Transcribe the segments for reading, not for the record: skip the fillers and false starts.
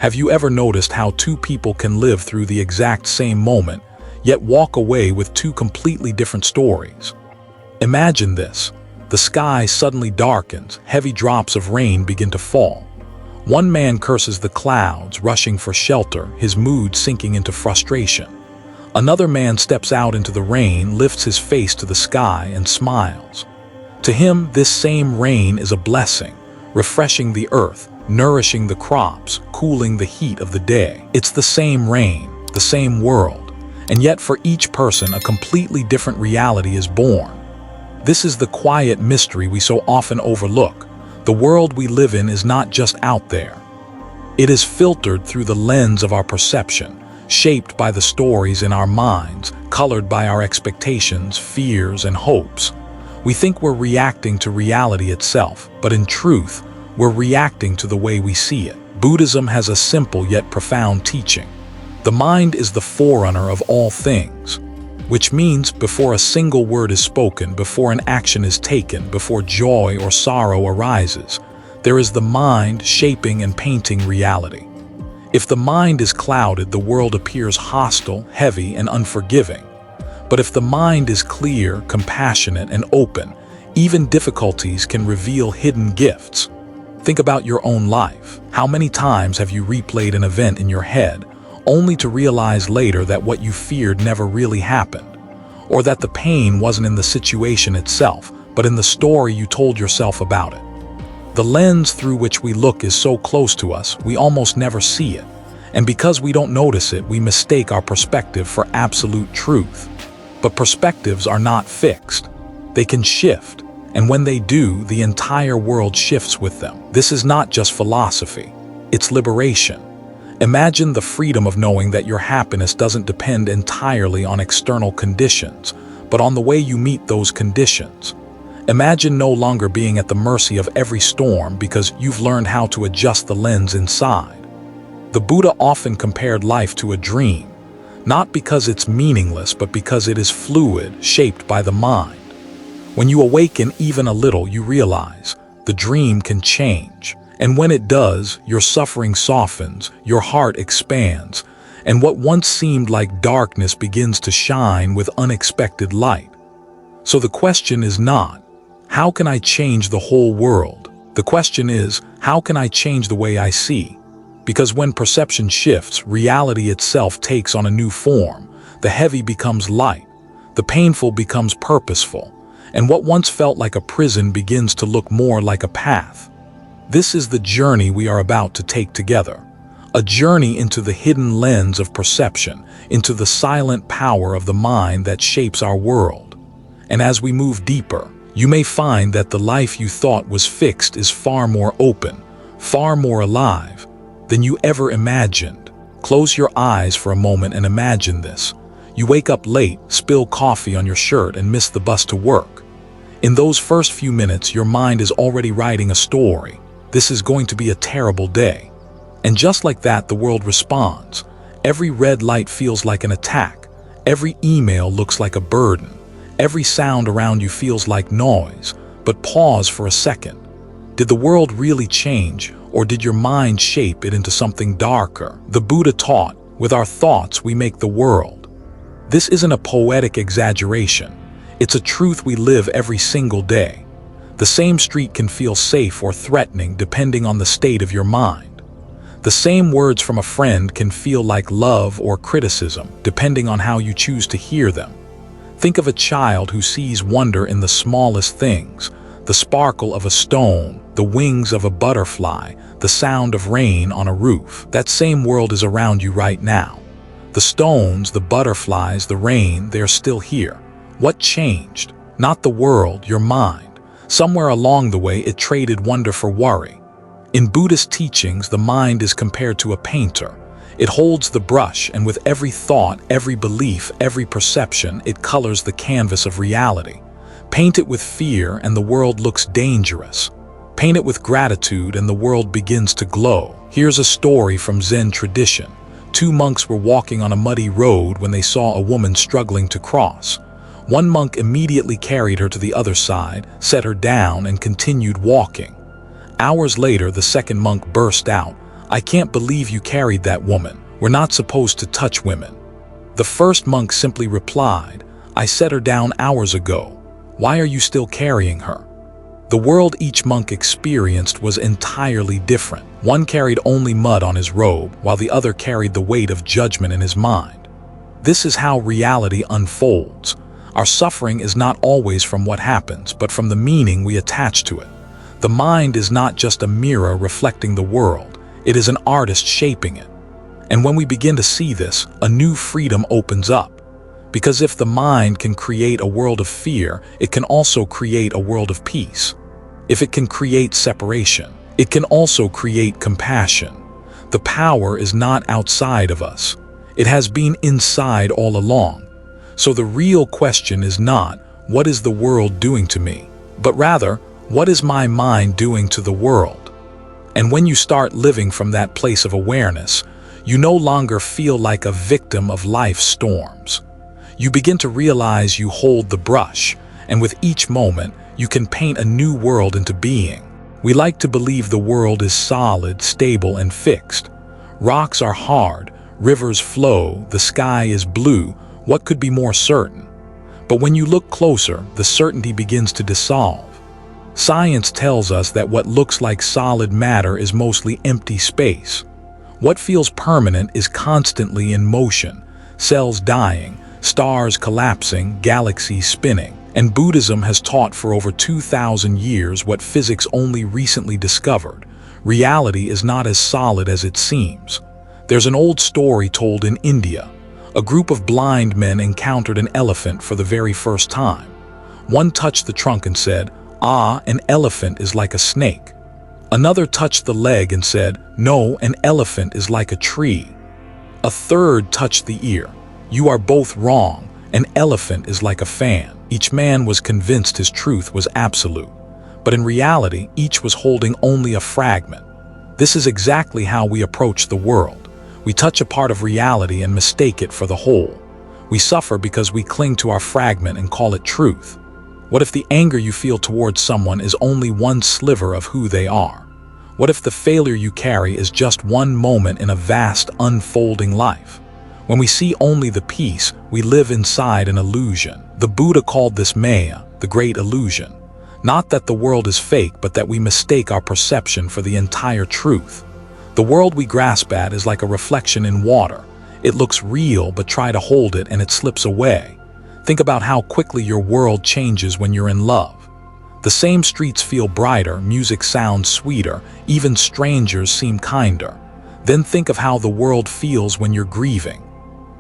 Have you ever noticed how two people can live through the exact same moment, yet walk away with two completely different stories? Imagine this. The sky suddenly darkens, heavy drops of rain begin to fall. One man curses the clouds, rushing for shelter, his mood sinking into frustration. Another man steps out into the rain, lifts his face to the sky, and smiles. To him, this same rain is a blessing, refreshing the earth, nourishing the crops, cooling the heat of the day. It's the same rain, the same world, and yet for each person a completely different reality is born. This is the quiet mystery we so often overlook. The world we live in is not just out there. It is filtered through the lens of our perception, shaped by the stories in our minds, colored by our expectations, fears, and hopes. We think we're reacting to reality itself, but in truth, we're reacting to the way we see it. Buddhism has a simple yet profound teaching. The mind is the forerunner of all things, which means before a single word is spoken, before an action is taken, before joy or sorrow arises, there is the mind shaping and painting reality. If the mind is clouded, the world appears hostile, heavy, and unforgiving. But if the mind is clear, compassionate, and open, even difficulties can reveal hidden gifts. Think about your own life. How many times have you replayed an event in your head, only to realize later that what you feared never really happened, or that the pain wasn't in the situation itself, but in the story you told yourself about it? The lens through which we look is so close to us, we almost never see it. And because we don't notice it, we mistake our perspective for absolute truth. But perspectives are not fixed. They can shift, and when they do, the entire world shifts with them. This is not just philosophy, it's liberation. Imagine the freedom of knowing that your happiness doesn't depend entirely on external conditions, but on the way you meet those conditions. Imagine no longer being at the mercy of every storm because you've learned how to adjust the lens inside. The Buddha often compared life to a dream, not because it's meaningless, but because it is fluid, shaped by the mind. When you awaken even a little, you realize the dream can change. And when it does, your suffering softens, your heart expands, and what once seemed like darkness begins to shine with unexpected light. So the question is not, how can I change the whole world? The question is, how can I change the way I see? Because when perception shifts, reality itself takes on a new form. The heavy becomes light, the painful becomes purposeful, and what once felt like a prison begins to look more like a path. This is the journey we are about to take together. A journey into the hidden lens of perception, into the silent power of the mind that shapes our world. And as we move deeper, you may find that the life you thought was fixed is far more open, far more alive than you ever imagined. Close your eyes for a moment and imagine this. You wake up late, spill coffee on your shirt, and miss the bus to work. In those first few minutes, your mind is already writing a story. This is going to be a terrible day. And just like that, the world responds. Every red light feels like an attack. Every email looks like a burden. Every sound around you feels like noise. But pause for a second. Did the world really change, or did your mind shape it into something darker? The Buddha taught, with our thoughts we make the world. This isn't a poetic exaggeration. It's a truth we live every single day. The same street can feel safe or threatening depending on the state of your mind. The same words from a friend can feel like love or criticism depending on how you choose to hear them. Think of a child who sees wonder in the smallest things, the sparkle of a stone, the wings of a butterfly, the sound of rain on a roof. That same world is around you right now. The stones, the butterflies, the rain, they're still here. What changed? Not the world, your mind. Somewhere along the way, it traded wonder for worry. In Buddhist teachings, the mind is compared to a painter. It holds the brush, and with every thought, every belief, every perception, it colors the canvas of reality. Paint it with fear, and the world looks dangerous. Paint it with gratitude, and the world begins to glow. Here's a story from Zen tradition. Two monks were walking on a muddy road when they saw a woman struggling to cross. One monk immediately carried her to the other side, set her down, and continued walking. Hours later, the second monk burst out, "I can't believe you carried that woman. We're not supposed to touch women." The first monk simply replied, "I set her down hours ago. Why are you still carrying her?" The world each monk experienced was entirely different. One carried only mud on his robe, while the other carried the weight of judgment in his mind. This is how reality unfolds. Our suffering is not always from what happens, but from the meaning we attach to it. The mind is not just a mirror reflecting the world, it is an artist shaping it. And when we begin to see this, a new freedom opens up. Because if the mind can create a world of fear, it can also create a world of peace. If it can create separation, it can also create compassion. The power is not outside of us. It has been inside all along. So the real question is not, what is the world doing to me? But rather, what is my mind doing to the world? And when you start living from that place of awareness, you no longer feel like a victim of life's storms. You begin to realize you hold the brush, and with each moment, you can paint a new world into being. We like to believe the world is solid, stable, and fixed. Rocks are hard, rivers flow, the sky is blue. What could be more certain? But when you look closer, the certainty begins to dissolve. Science tells us that what looks like solid matter is mostly empty space. What feels permanent is constantly in motion, cells dying, stars collapsing, galaxies spinning. And Buddhism has taught for over 2,000 years what physics only recently discovered. Reality is not as solid as it seems. There's an old story told in India. A group of blind men encountered an elephant for the very first time. One touched the trunk and said, "Ah, an elephant is like a snake." Another touched the leg and said, "No, an elephant is like a tree." A third touched the ear. "You are both wrong. An elephant is like a fan." Each man was convinced his truth was absolute. But in reality, each was holding only a fragment. This is exactly how we approach the world. We touch a part of reality and mistake it for the whole. We suffer because we cling to our fragment and call it truth. What if the anger you feel towards someone is only one sliver of who they are? What if the failure you carry is just one moment in a vast, unfolding life? When we see only the peace, we live inside an illusion. The Buddha called this Maya, the great illusion. Not that the world is fake, but that we mistake our perception for the entire truth. The world we grasp at is like a reflection in water. It looks real, but try to hold it and it slips away. Think about how quickly your world changes when you're in love. The same streets feel brighter, music sounds sweeter, even strangers seem kinder. Then think of how the world feels when you're grieving.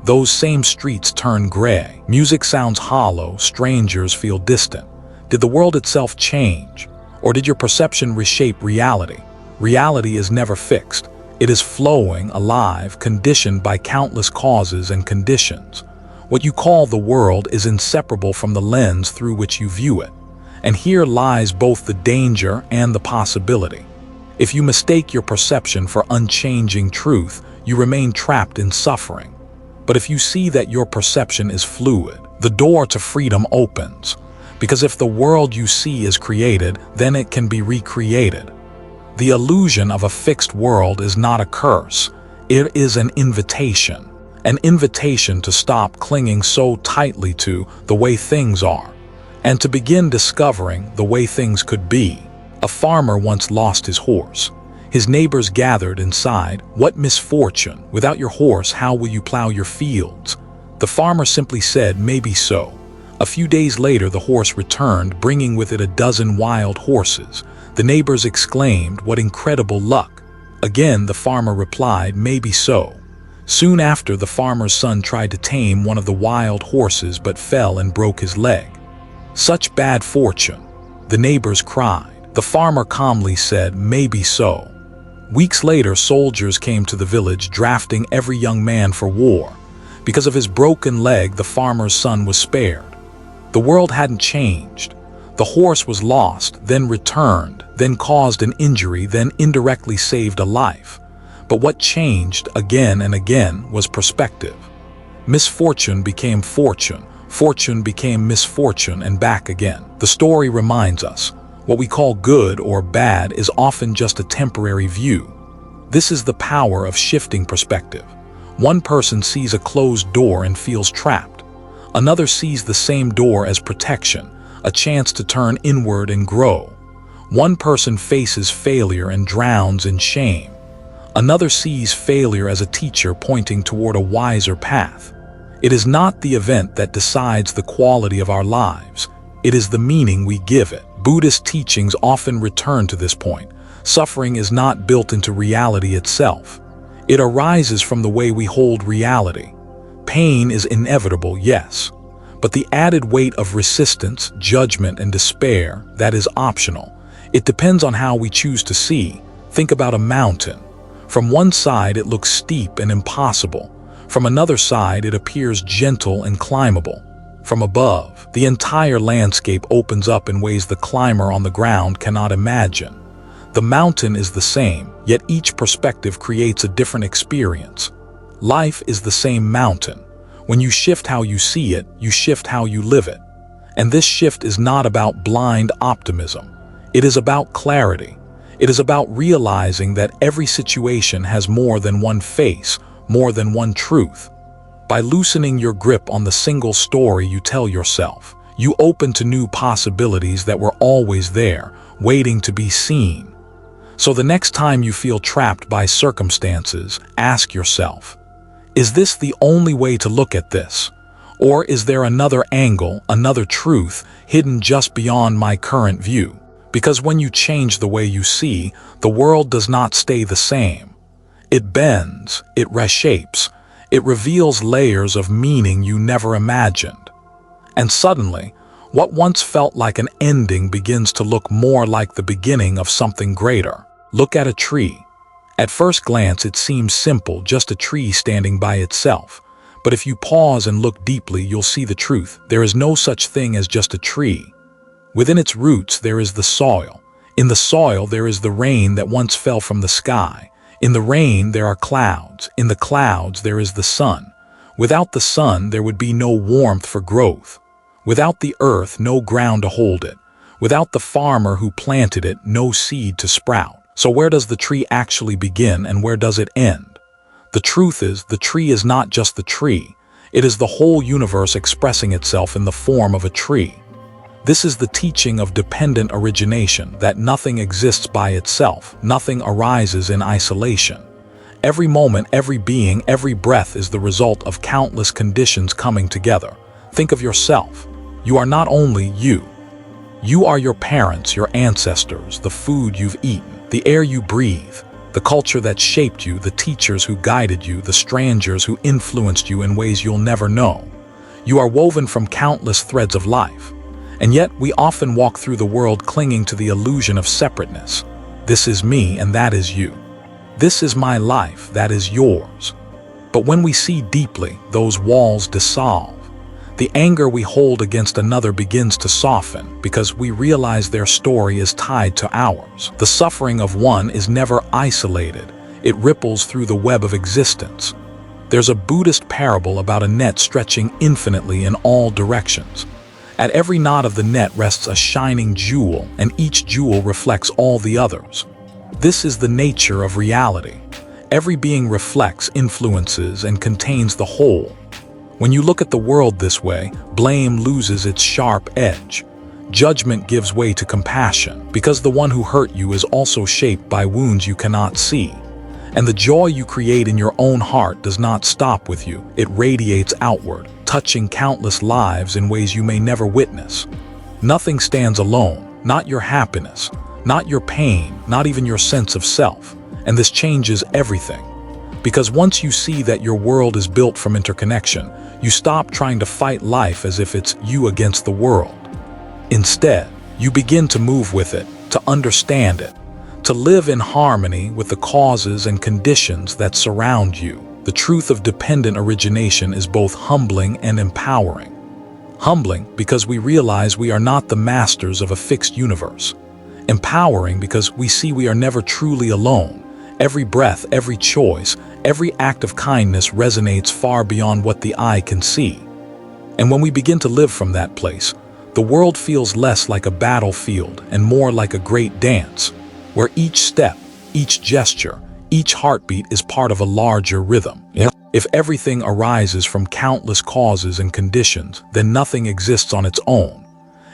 Those same streets turn gray. Music sounds hollow, strangers feel distant. Did the world itself change? Or did your perception reshape reality? Reality is never fixed. It is flowing, alive, conditioned by countless causes and conditions. What you call the world is inseparable from the lens through which you view it. And here lies both the danger and the possibility. If you mistake your perception for unchanging truth, you remain trapped in suffering. But if you see that your perception is fluid, the door to freedom opens. Because if the world you see is created, then it can be recreated. The illusion of a fixed world is not a curse. It is an invitation to stop clinging so tightly to the way things are, and to begin discovering the way things could be. A farmer once lost his horse. His neighbors gathered inside. "What misfortune! Without your horse, how will you plow your fields?" The farmer simply said, "Maybe so." A few days later, the horse returned, bringing with it a dozen wild horses. The neighbors exclaimed, "What incredible luck!" Again, the farmer replied, "Maybe so." Soon after, the farmer's son tried to tame one of the wild horses but fell and broke his leg. "Such bad fortune!" the neighbors cried. The farmer calmly said, "Maybe so." Weeks later, soldiers came to the village, drafting every young man for war. Because of his broken leg, the farmer's son was spared. The world hadn't changed. The horse was lost, then returned, then caused an injury, then indirectly saved a life. But what changed again and again was perspective. Misfortune became fortune, fortune became misfortune, and back again. The story reminds us, what we call good or bad is often just a temporary view. This is the power of shifting perspective. One person sees a closed door and feels trapped. Another sees the same door as protection, a chance to turn inward and grow. One person faces failure and drowns in shame. Another sees failure as a teacher pointing toward a wiser path. It is not the event that decides the quality of our lives. It is the meaning we give it. Buddhist teachings often return to this point. Suffering is not built into reality itself. It arises from the way we hold reality. Pain is inevitable, yes, but the added weight of resistance, judgment, and despair, that is optional. It depends on how we choose to see. Think about a mountain. From one side it looks steep and impossible. From another side it appears gentle and climbable. From above, the entire landscape opens up in ways the climber on the ground cannot imagine. The mountain is the same, yet each perspective creates a different experience. Life is the same mountain. When you shift how you see it, you shift how you live it. And this shift is not about blind optimism. It is about clarity. It is about realizing that every situation has more than one face, more than one truth. By loosening your grip on the single story you tell yourself, you open to new possibilities that were always there, waiting to be seen. So the next time you feel trapped by circumstances, ask yourself, is this the only way to look at this? Or is there another angle, another truth, hidden just beyond my current view? Because when you change the way you see, the world does not stay the same. It bends, it reshapes, it reveals layers of meaning you never imagined. And suddenly, what once felt like an ending begins to look more like the beginning of something greater. Look at a tree. At first glance it seems simple, just a tree standing by itself. But if you pause and look deeply, you'll see the truth. There is no such thing as just a tree. Within its roots there is the soil. In the soil there is the rain that once fell from the sky. In the rain there are clouds. In the clouds there is the sun. Without the sun there would be no warmth for growth. Without the earth, no ground to hold it. Without the farmer who planted it, no seed to sprout. So where does the tree actually begin and where does it end? The truth is, the tree is not just the tree. It is the whole universe expressing itself in the form of a tree. This is the teaching of dependent origination, that nothing exists by itself, nothing arises in isolation. Every moment, every being, every breath is the result of countless conditions coming together. Think of yourself. You are not only you. You are your parents, your ancestors, the food you've eaten, the air you breathe, the culture that shaped you, the teachers who guided you, the strangers who influenced you in ways you'll never know. You are woven from countless threads of life. And yet we often walk through the world clinging to the illusion of separateness. This is me and that is you. This is my life, that is yours. But when we see deeply, those walls dissolve. The anger we hold against another begins to soften because we realize their story is tied to ours. The suffering of one is never isolated. It ripples through the web of existence. There's a Buddhist parable about a net stretching infinitely in all directions. At every knot of the net rests a shining jewel, and each jewel reflects all the others. This is the nature of reality. Every being reflects, influences, and contains the whole. When you look at the world this way, blame loses its sharp edge. Judgment gives way to compassion, because the one who hurt you is also shaped by wounds you cannot see. And the joy you create in your own heart does not stop with you. It radiates outward, touching countless lives in ways you may never witness. Nothing stands alone, not your happiness, not your pain, not even your sense of self. And this changes everything. Because once you see that your world is built from interconnection, you stop trying to fight life as if it's you against the world. Instead, you begin to move with it, to understand it, to live in harmony with the causes and conditions that surround you. The truth of dependent origination is both humbling and empowering. Humbling because we realize we are not the masters of a fixed universe. Empowering because we see we are never truly alone. Every breath, every choice, every act of kindness resonates far beyond what the eye can see. And when we begin to live from that place, the world feels less like a battlefield and more like a great dance, where each step, each gesture, Each heartbeat is part of a larger rhythm. If everything arises from countless causes and conditions, then nothing exists on its own.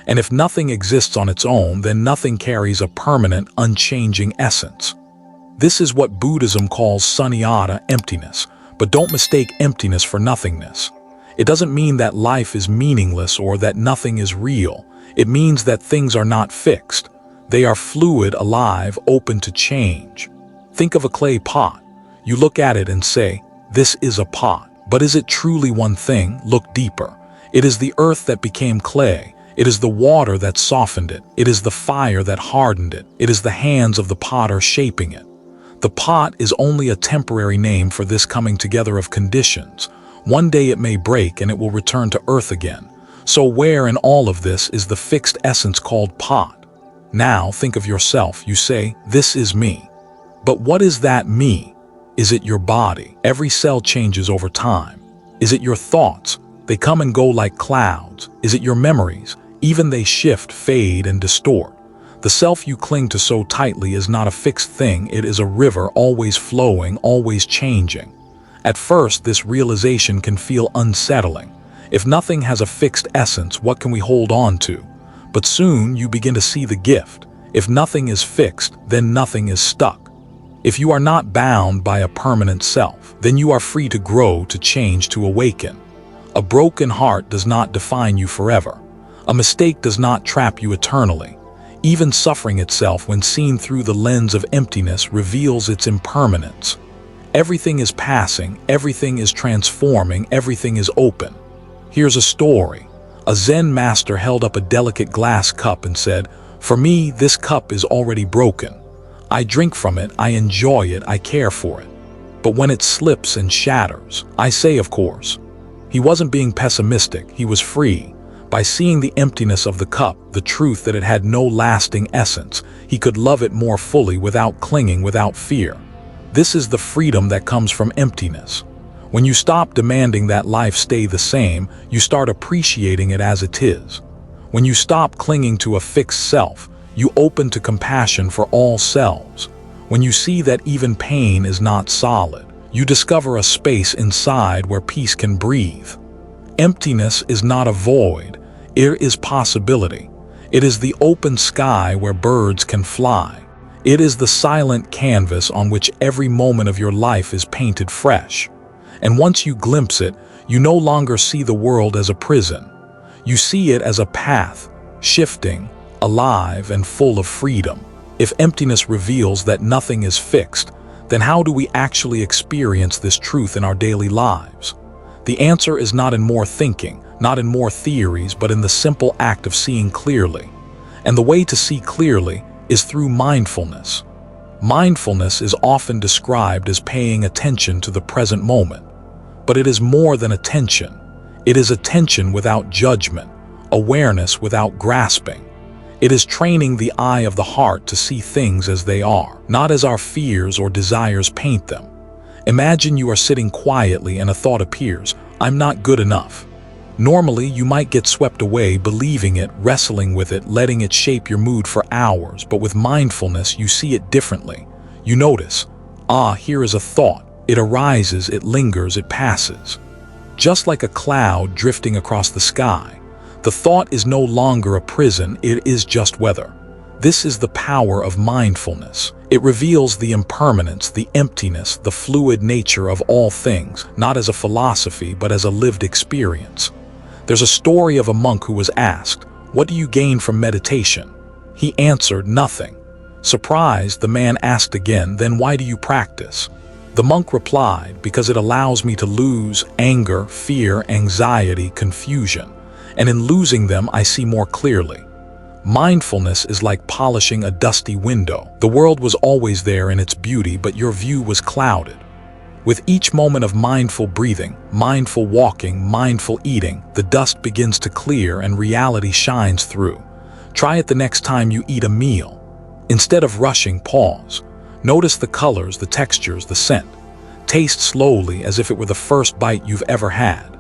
And if nothing exists on its own, then nothing carries a permanent, unchanging essence. This is what Buddhism calls sunyata, emptiness. But don't mistake emptiness for nothingness. It doesn't mean that life is meaningless or that nothing is real. It means that things are not fixed. They are fluid, alive, open to change. Think of a clay pot. You look at it and say, "This is a pot." But is it truly one thing? Look deeper. It is the earth that became clay. It is the water that softened it. It is the fire that hardened it. It is the hands of the potter shaping it. The pot is only a temporary name for this coming together of conditions. One day it may break and it will return to earth again. So where in all of this is the fixed essence called pot? Now think of yourself. You say, "This is me." But what is that me? Is it your body? Every cell changes over time. Is it your thoughts? They come and go like clouds. Is it your memories? Even they shift, fade, and distort. The self you cling to so tightly is not a fixed thing. It is a river, always flowing, always changing. At first, this realization can feel unsettling. If nothing has a fixed essence, what can we hold on to? But soon you begin to see the gift. If nothing is fixed, then nothing is stuck. If you are not bound by a permanent self, then you are free to grow, to change, to awaken. A broken heart does not define you forever. A mistake does not trap you eternally. Even suffering itself, when seen through the lens of emptiness, reveals its impermanence. Everything is passing, everything is transforming, everything is open. Here's a story. A Zen master held up a delicate glass cup and said, "For me, this cup is already broken. I drink from it, I enjoy it, I care for it. But when it slips and shatters, I say, of course." He wasn't being pessimistic, he was free. By seeing the emptiness of the cup, the truth that it had no lasting essence, he could love it more fully without clinging, without fear. This is the freedom that comes from emptiness. When you stop demanding that life stay the same, you start appreciating it as it is. When you stop clinging to a fixed self, you open to compassion for all selves. When you see that even pain is not solid, you discover a space inside where peace can breathe. Emptiness is not a void, it is possibility. It is the open sky where birds can fly. It is the silent canvas on which every moment of your life is painted fresh. And once you glimpse it, you no longer see the world as a prison. You see it as a path, shifting, alive, and full of freedom. If emptiness reveals that nothing is fixed, then how do we actually experience this truth in our daily lives? The answer is not in more thinking, not in more theories, but in the simple act of seeing clearly. And the way to see clearly is through mindfulness. Mindfulness is often described as paying attention to the present moment. But it is more than attention. It is attention without judgment, awareness without grasping. It is training the eye of the heart to see things as they are, not as our fears or desires paint them. Imagine you are sitting quietly and a thought appears, "I'm not good enough." Normally, you might get swept away, believing it, wrestling with it, letting it shape your mood for hours, but with mindfulness, you see it differently. You notice, here is a thought. It arises, it lingers, it passes. Just like a cloud drifting across the sky, the thought is no longer a prison, it is just weather. This is the power of mindfulness. It reveals the impermanence, the emptiness, the fluid nature of all things, not as a philosophy, but as a lived experience. There's a story of a monk who was asked, "What do you gain from meditation?" He answered, "Nothing." Surprised, the man asked again, "Then why do you practice?" The monk replied, "Because it allows me to lose anger, fear, anxiety, confusion, and in losing them I see more clearly." Mindfulness is like polishing a dusty window. The world was always there in its beauty, but your view was clouded. With each moment of mindful breathing, mindful walking, mindful eating, the dust begins to clear and reality shines through. Try it the next time you eat a meal. Instead of rushing, pause. Notice the colors, the textures, the scent. Taste slowly as if it were the first bite you've ever had.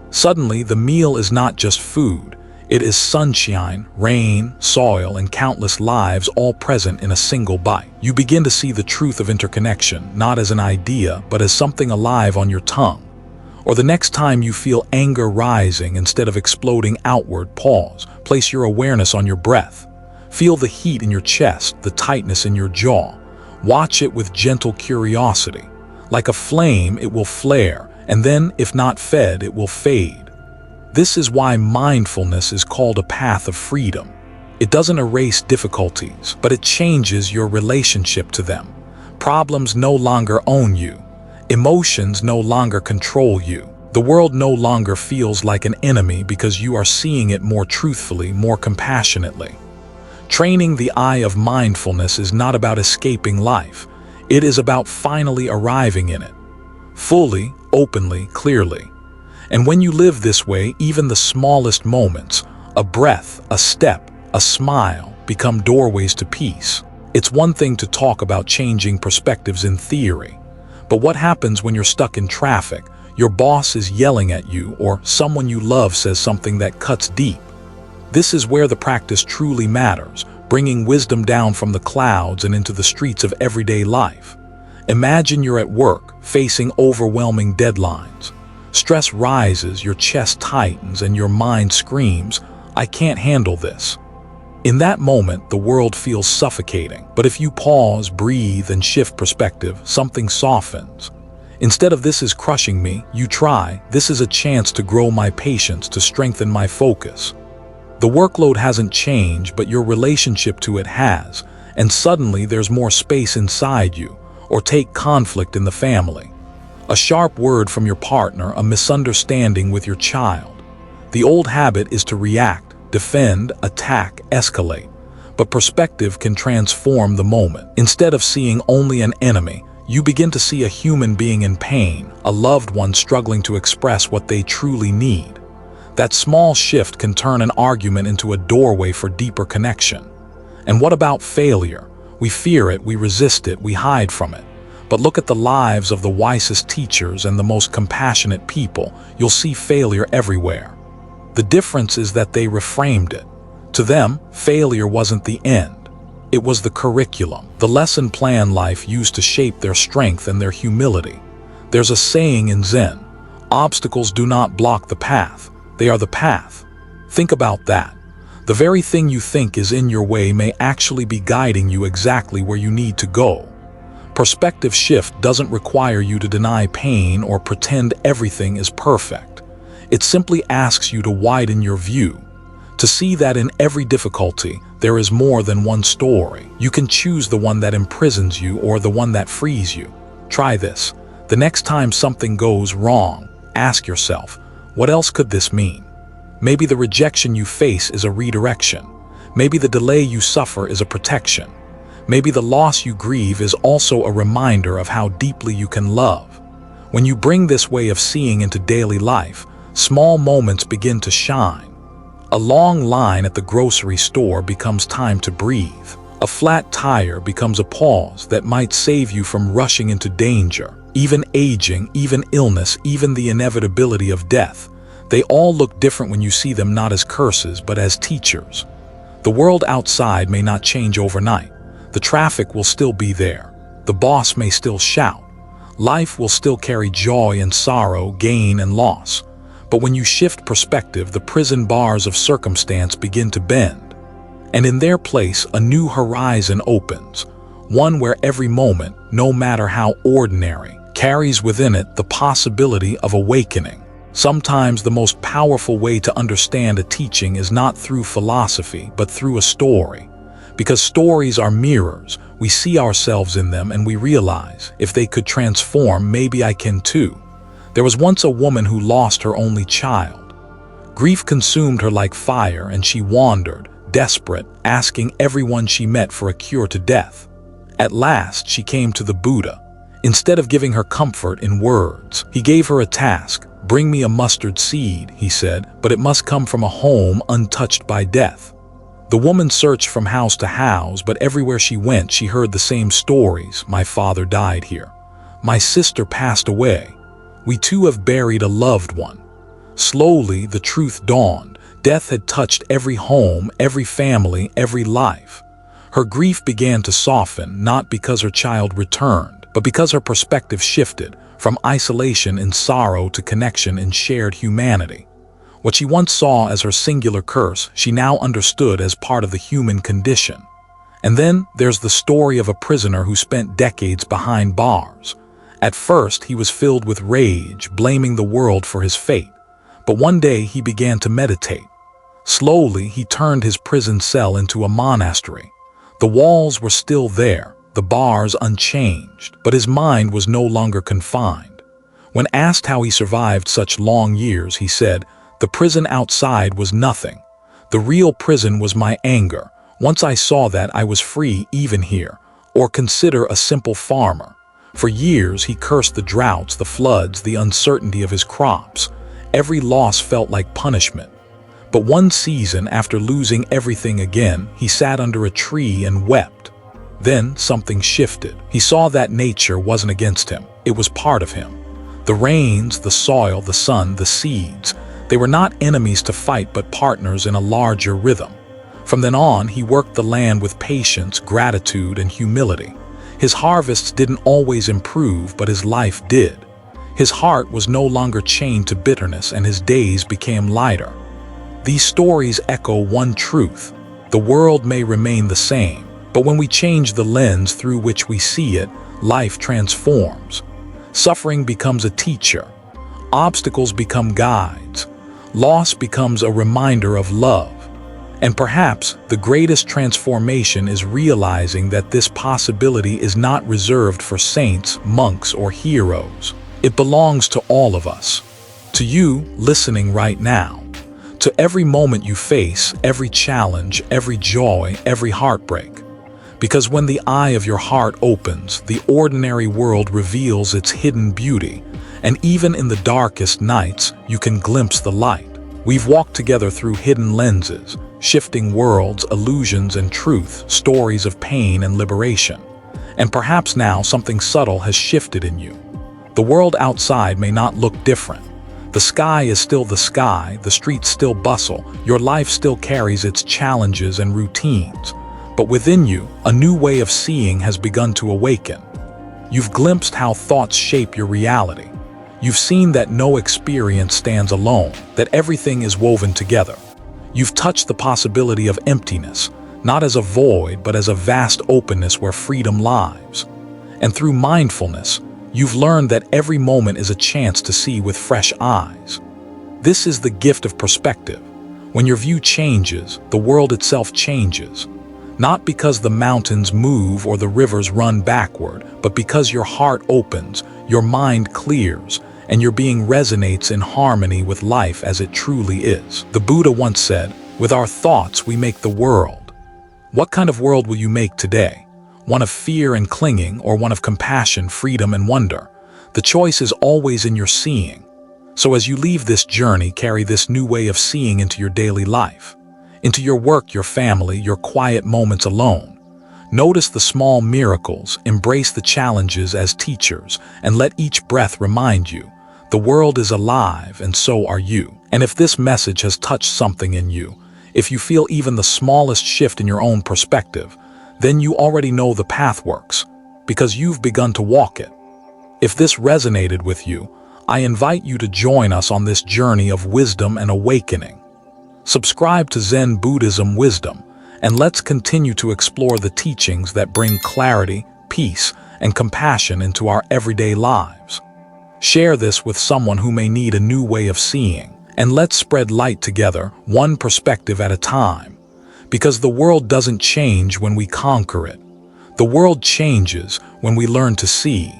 Suddenly, the meal is not just food. It is sunshine, rain, soil, and countless lives all present in a single bite. You begin to see the truth of interconnection, not as an idea, but as something alive on your tongue. Or the next time you feel anger rising instead of exploding outward, pause. Place your awareness on your breath. Feel the heat in your chest, the tightness in your jaw. Watch it with gentle curiosity. Like a flame, it will flare, and then, if not fed, it will fade. This is why mindfulness is called a path of freedom. It doesn't erase difficulties, but it changes your relationship to them. Problems no longer own you. Emotions no longer control you. The world no longer feels like an enemy because you are seeing it more truthfully, more compassionately. Training the eye of mindfulness is not about escaping life. It is about finally arriving in it. Fully, openly, clearly. And when you live this way, even the smallest moments, a breath, a step, a smile, become doorways to peace. It's one thing to talk about changing perspectives in theory. But what happens when you're stuck in traffic, your boss is yelling at you, or someone you love says something that cuts deep? This is where the practice truly matters, bringing wisdom down from the clouds and into the streets of everyday life. Imagine you're at work, facing overwhelming deadlines. Stress rises, your chest tightens, and your mind screams, "I can't handle this." In that moment, the world feels suffocating. But if you pause, breathe, and shift perspective, something softens. Instead of "this is crushing me," you try, "this is a chance to grow my patience, to strengthen my focus." The workload hasn't changed, but your relationship to it has, and suddenly there's more space inside you. Or take conflict in the family. A sharp word from your partner, a misunderstanding with your child. The old habit is to react, defend, attack, escalate. But perspective can transform the moment. Instead of seeing only an enemy, you begin to see a human being in pain, a loved one struggling to express what they truly need. That small shift can turn an argument into a doorway for deeper connection. And what about failure? We fear it, we resist it, we hide from it. But look at the lives of the wisest teachers and the most compassionate people. You'll see failure everywhere. The difference is that they reframed it. To them, failure wasn't the end. It was the curriculum, the lesson plan life used to shape their strength and their humility. There's a saying in Zen, "Obstacles do not block the path, they are the path." Think about that. The very thing you think is in your way may actually be guiding you exactly where you need to go. Perspective shift doesn't require you to deny pain or pretend everything is perfect. It simply asks you to widen your view, to see that in every difficulty, there is more than one story. You can choose the one that imprisons you or the one that frees you. Try this. The next time something goes wrong, ask yourself, what else could this mean? Maybe the rejection you face is a redirection. Maybe the delay you suffer is a protection. Maybe the loss you grieve is also a reminder of how deeply you can love. When you bring this way of seeing into daily life, small moments begin to shine. A long line at the grocery store becomes time to breathe. A flat tire becomes a pause that might save you from rushing into danger. Even aging, even illness, even the inevitability of death, they all look different when you see them not as curses but as teachers. The world outside may not change overnight. The traffic will still be there. The boss may still shout. Life will still carry joy and sorrow, gain and loss. But when you shift perspective, the prison bars of circumstance begin to bend. And in their place, a new horizon opens. One where every moment, no matter how ordinary, carries within it the possibility of awakening. Sometimes the most powerful way to understand a teaching is not through philosophy, but through a story. Because stories are mirrors, we see ourselves in them and we realize, if they could transform, maybe I can too. There was once a woman who lost her only child. Grief consumed her like fire and she wandered, desperate, asking everyone she met for a cure to death. At last, she came to the Buddha. Instead of giving her comfort in words, he gave her a task. "Bring me a mustard seed," he said, "but it must come from a home untouched by death." The woman searched from house to house, but everywhere she went, she heard the same stories. "My father died here. My sister passed away. We too have buried a loved one." Slowly, the truth dawned. Death had touched every home, every family, every life. Her grief began to soften, not because her child returned, but because her perspective shifted from isolation in sorrow to connection in shared humanity. What she once saw as her singular curse, she now understood as part of the human condition. And then there's the story of a prisoner who spent decades behind bars. At first, he was filled with rage, blaming the world for his fate. But one day he began to meditate. Slowly, he turned his prison cell into a monastery. The walls were still there, the bars unchanged, but his mind was no longer confined. When asked how he survived such long years, he said, "The prison outside was nothing. The real prison was my anger. Once I saw that, I was free even here." Or consider a simple farmer. For years, he cursed the droughts, the floods, the uncertainty of his crops. Every loss felt like punishment. But one season, after losing everything again, he sat under a tree and wept. Then something shifted. He saw that nature wasn't against him. It was part of him. The rains, the soil, the sun, the seeds, they were not enemies to fight but partners in a larger rhythm. From then on, he worked the land with patience, gratitude, and humility. His harvests didn't always improve, but his life did. His heart was no longer chained to bitterness, and his days became lighter. These stories echo one truth: the world may remain the same, but when we change the lens through which we see it, life transforms. Suffering becomes a teacher. Obstacles become guides. Loss becomes a reminder of love. And perhaps the greatest transformation is realizing that this possibility is not reserved for saints, monks, or heroes. It belongs to all of us. To you, listening right now. To every moment you face, every challenge, every joy, every heartbreak. Because when the eye of your heart opens, the ordinary world reveals its hidden beauty, and even in the darkest nights, you can glimpse the light. We've walked together through hidden lenses, shifting worlds, illusions and truth, stories of pain and liberation. And perhaps now something subtle has shifted in you. The world outside may not look different. The sky is still the sky, the streets still bustle, your life still carries its challenges and routines. But within you, a new way of seeing has begun to awaken. You've glimpsed how thoughts shape your reality. You've seen that no experience stands alone, that everything is woven together. You've touched the possibility of emptiness, not as a void, but as a vast openness where freedom lies. And through mindfulness, you've learned that every moment is a chance to see with fresh eyes. This is the gift of perspective. When your view changes, the world itself changes. Not because the mountains move or the rivers run backward, but because your heart opens, your mind clears, and your being resonates in harmony with life as it truly is. The Buddha once said, "With our thoughts we make the world." What kind of world will you make today? One of fear and clinging, or one of compassion, freedom, and wonder? The choice is always in your seeing. So as you leave this journey, carry this new way of seeing into your daily life, into your work, your family, your quiet moments alone. Notice the small miracles, embrace the challenges as teachers, and let each breath remind you, the world is alive and so are you. And if this message has touched something in you, if you feel even the smallest shift in your own perspective, then you already know the path works, because you've begun to walk it. If this resonated with you, I invite you to join us on this journey of wisdom and awakening. Subscribe to Zen Buddhism Wisdom, and let's continue to explore the teachings that bring clarity, peace, and compassion into our everyday lives. Share this with someone who may need a new way of seeing, and let's spread light together, one perspective at a time. Because the world doesn't change when we conquer it. The world changes when we learn to see.